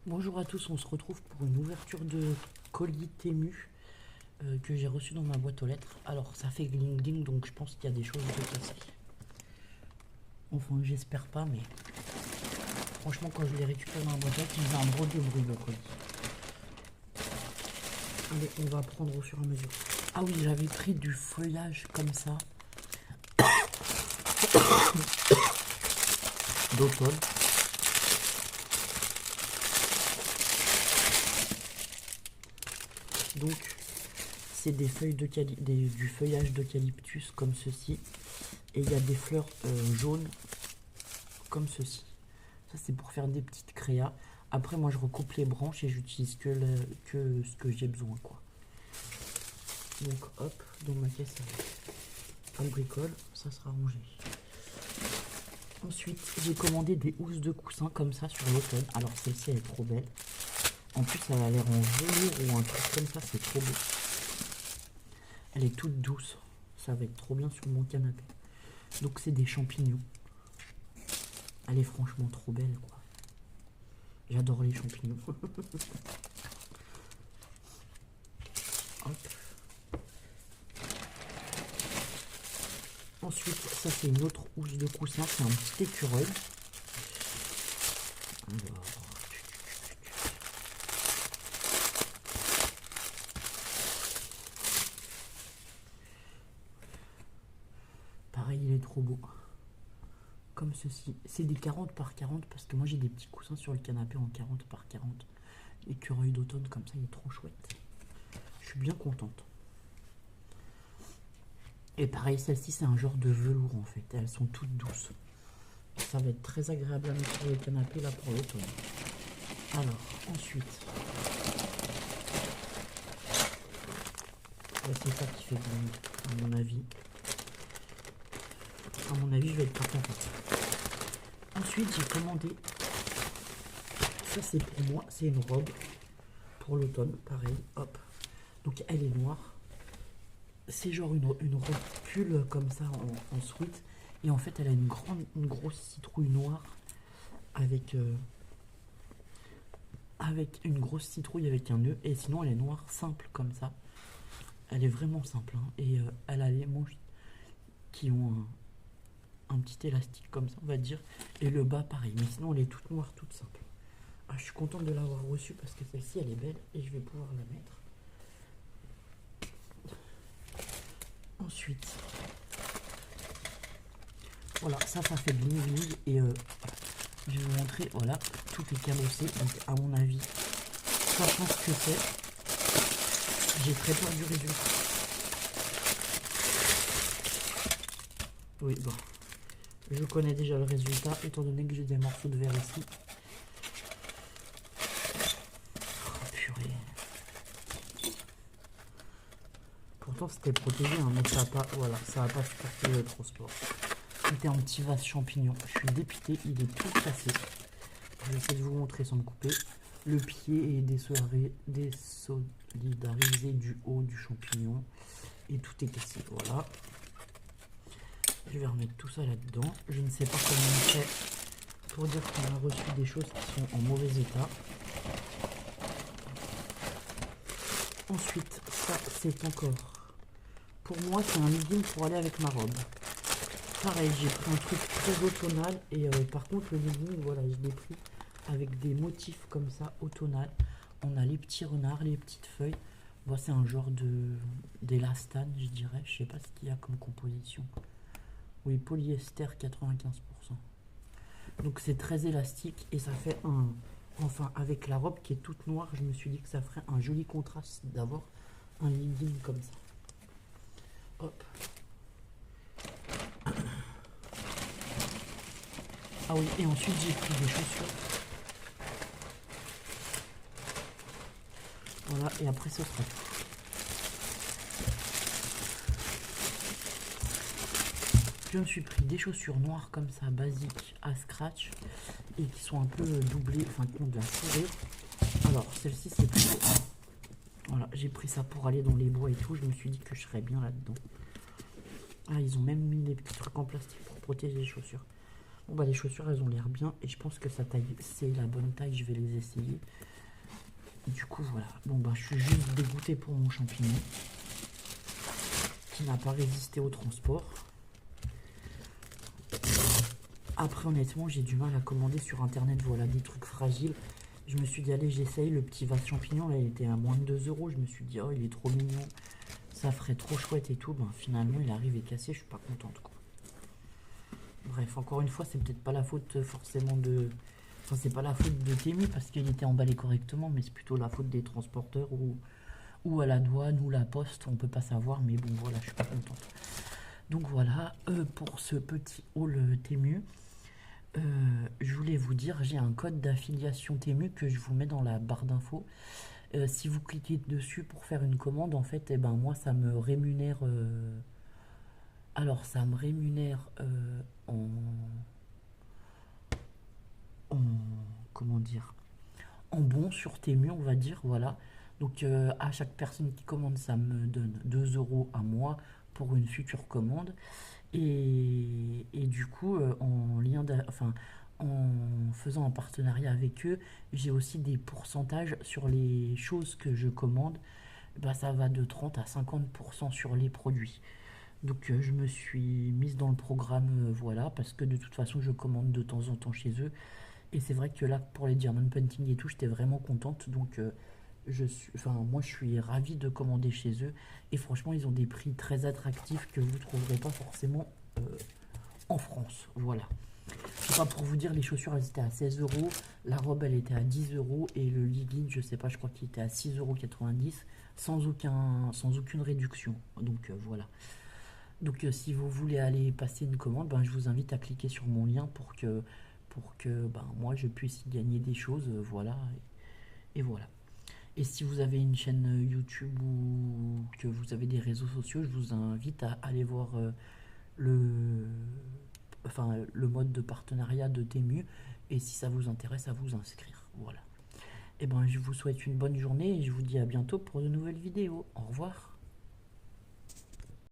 Bonjour à tous, on se retrouve pour une ouverture de colis Temu que j'ai reçu dans ma boîte aux lettres. Alors ça fait gling gling, donc je pense qu'il y a des choses de cassées. Enfin j'espère pas, mais franchement quand je l'ai récupéré dans la boîte aux lettres, il faisait un gros de bruit le colis. Allez, on va prendre au fur et à mesure. Ah oui, j'avais pris du feuillage comme ça d'automne. Donc c'est des feuilles du feuillage d'eucalyptus comme ceci. Et il y a des fleurs jaunes comme ceci. Ça c'est pour faire des petites créas. Après moi je recoupe les branches et j'utilise que ce que j'ai besoin quoi. Donc hop, dans ma caisse à bricole, ça sera rangé. Ensuite j'ai commandé des housses de coussin comme ça sur l'automne. Alors celle-ci elle est trop belle. En plus elle a l'air en velours ou un truc comme ça, c'est trop beau. Elle est toute douce. Ça va être trop bien sur mon canapé. Donc c'est des champignons. Elle est franchement trop belle quoi. J'adore les champignons. Hop. Ensuite, ça c'est une autre housse de coussin, c'est un petit écureuil. Alors, pareil, il est trop beau. Comme ceci. C'est des 40 par 40 parce que moi j'ai des petits coussins sur le canapé en 40 par 40. Écureuil d'automne comme ça, il est trop chouette. Je suis bien contente. Et pareil, celle-ci c'est un genre de velours en fait. Elles sont toutes douces. Ça va être très agréable à mettre sur le canapé là pour l'automne. Alors, ensuite. Ouais, c'est ça qui fait bien, à mon avis. À mon avis, je vais être pas content. Ensuite, j'ai commandé. Ça, c'est pour moi. C'est une robe pour l'automne. Pareil, hop. Donc, elle est noire. C'est genre une robe pull comme ça en sweat. Et en fait, elle a une grosse citrouille noire avec une grosse citrouille avec un nœud. Et sinon, elle est noire simple comme ça. Elle est vraiment simple. Hein. Et elle a les manches qui ont un petit élastique comme ça, on va dire. Et le bas, pareil. Mais sinon, elle est toute noire, toute simple. Ah, je suis contente de l'avoir reçue parce que celle-ci, elle est belle. Et je vais pouvoir la mettre. Ensuite, voilà, ça fait bling bling. Et je vais vous montrer, voilà, tout est cabossé. Donc, à mon avis, sachant ce que c'est, j'ai très peur du résultat. Oui, bon. Je connais déjà le résultat, étant donné que j'ai des morceaux de verre ici. Oh, purée. Pourtant, c'était protégé, hein, mais ça n'a pas, voilà, ça va pas supporter le transport. C'était un petit vase champignon. Je suis dépité, il est tout cassé. Je vais essayer de vous montrer sans me couper. Le pied est désolidarisé du haut du champignon. Et tout est cassé, voilà. Je vais remettre tout ça là-dedans. Je ne sais pas comment on fait pour dire qu'on a reçu des choses qui sont en mauvais état. Ensuite, ça c'est encore. Pour moi, c'est un legging pour aller avec ma robe. Pareil, j'ai pris un truc très automnal. Et par contre, le legging, voilà, je l'ai pris avec des motifs comme ça, automnal. On a les petits renards, les petites feuilles. Bon, c'est un genre d'élastane, je dirais. Je sais pas ce qu'il y a comme composition. Oui, polyester 95%. Donc c'est très élastique et ça fait un... Enfin, avec la robe qui est toute noire, je me suis dit que ça ferait un joli contraste d'avoir un legging comme ça. Hop. Ah oui, et ensuite j'ai pris des chaussures. Voilà, et après ce sera tout. Je me suis pris des chaussures noires comme ça, basiques, à scratch, et qui sont un peu doublées, enfin qui ont de la fourrure. Alors, celle-ci c'est plutôt... Voilà, j'ai pris ça pour aller dans les bois et tout, je me suis dit que je serais bien là-dedans. Ah, ils ont même mis des petits trucs en plastique pour protéger les chaussures. Bon bah les chaussures elles ont l'air bien et je pense que sa taille c'est la bonne taille, je vais les essayer. Du coup voilà, bon bah je suis juste dégoûté pour mon champignon qui n'a pas résisté au transport. Après honnêtement j'ai du mal à commander sur internet, voilà des trucs fragiles. Je me suis dit allez j'essaye, le petit vase champignon là il était à moins de 2 euros, je me suis dit oh il est trop mignon, ça ferait trop chouette et tout, ben finalement il arrive et cassé, je suis pas contente quoi. Bref, encore une fois c'est peut-être pas la faute forcément de... Enfin c'est pas la faute de Temu parce qu'il était emballé correctement, mais c'est plutôt la faute des transporteurs ou à la douane ou la poste, on peut pas savoir, mais bon voilà je suis pas contente. Donc voilà, pour ce petit haul Temu. Je voulais vous dire, j'ai un code d'affiliation Temu que je vous mets dans la barre d'infos. Si vous cliquez dessus pour faire une commande, en fait, eh ben moi ça me rémunère. Alors ça me rémunère en comment dire, en bon sur Temu, on va dire, voilà. Donc à chaque personne qui commande, ça me donne 2 euros à moi pour une future commande. Et du coup, enfin, en faisant un partenariat avec eux, j'ai aussi des pourcentages sur les choses que je commande. Bah, ça va de 30 à 50% sur les produits. Donc je me suis mise dans le programme, voilà, parce que de toute façon je commande de temps en temps chez eux. Et c'est vrai que là, pour les diamond painting et tout, j'étais vraiment contente. Donc moi je suis ravie de commander chez eux. Et franchement, ils ont des prix très attractifs que vous ne trouverez pas forcément euh, en France. Voilà. Je sais pas, pour vous dire, les chaussures elles étaient à 16 euros, la robe elle était à 10 euros et le legging, je sais pas, je crois qu'il était à 6,90 € sans aucune réduction. Donc voilà. Donc si vous voulez aller passer une commande, ben, je vous invite à cliquer sur mon lien pour que ben, moi je puisse y gagner des choses. Voilà. Et voilà. Et si vous avez une chaîne YouTube ou que vous avez des réseaux sociaux, je vous invite à aller voir le, le mode de partenariat de Temu. Et si ça vous intéresse, à vous inscrire. Voilà. Et ben je vous souhaite une bonne journée et je vous dis à bientôt pour de nouvelles vidéos. Au revoir.